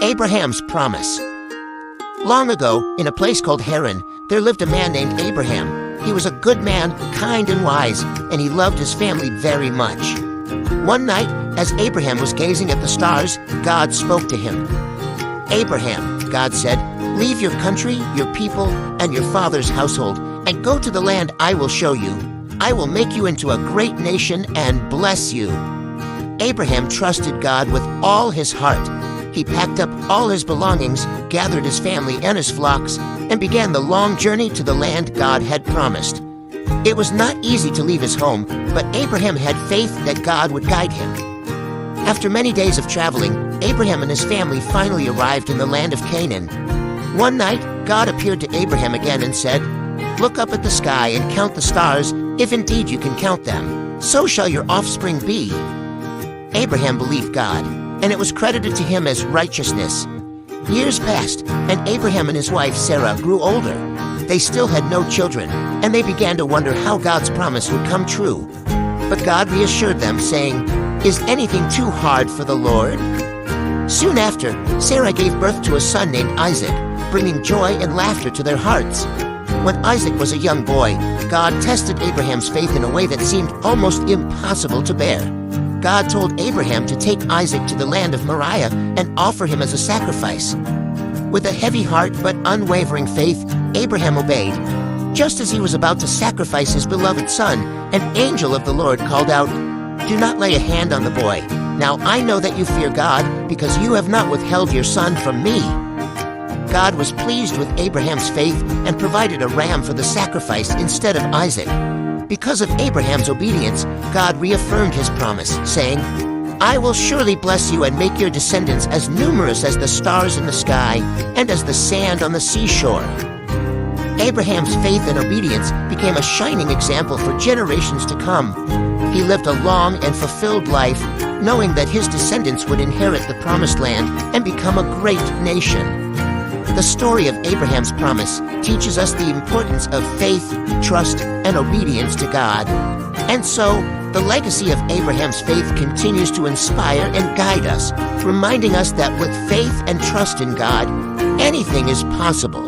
Abraham's promise. Long ago, in a place called Haran, there lived a man named Abraham. He was a good man, kind and wise, and he loved his family very much. One night, as Abraham was gazing at the stars, God spoke to him. "Abraham," God said, "leave your country, your people, and your father's household, and go to the land I will show you. I will make you into a great nation and bless you." Abraham trusted God with all his heart. He packed up all his belongings, gathered his family and his flocks, and began the long journey to the land God had promised. It was not easy to leave his home, but Abraham had faith that God would guide him. After many days of traveling, Abraham and his family finally arrived in the land of Canaan. One night, God appeared to Abraham again and said, "Look up at the sky and count the stars, if indeed you can count them. So shall your offspring be." Abraham believed God, and it was credited to him as righteousness. Years passed, and Abraham and his wife Sarah grew older. They still had no children, and they began to wonder how God's promise would come true. But God reassured them, saying, "Is anything too hard for the Lord?" Soon after, Sarah gave birth to a son named Isaac, bringing joy and laughter to their hearts. When Isaac was a young boy, God tested Abraham's faith in a way that seemed almost impossible to bear. God told Abraham to take Isaac to the land of Moriah and offer him as a sacrifice. With a heavy heart but unwavering faith, Abraham obeyed. Just as he was about to sacrifice his beloved son, an angel of the Lord called out, "Do not lay a hand on the boy. Now I know that you fear God, because you have not withheld your son from me." God was pleased with Abraham's faith and provided a ram for the sacrifice instead of Isaac. Because of Abraham's obedience, God reaffirmed his promise, saying, "I will surely bless you and make your descendants as numerous as the stars in the sky and as the sand on the seashore." Abraham's faith and obedience became a shining example for generations to come. He lived a long and fulfilled life, knowing that his descendants would inherit the promised land and become a great nation. The story of Abraham's promise teaches us the importance of faith, trust, and obedience to God. And so, the legacy of Abraham's faith continues to inspire and guide us, reminding us that with faith and trust in God, anything is possible.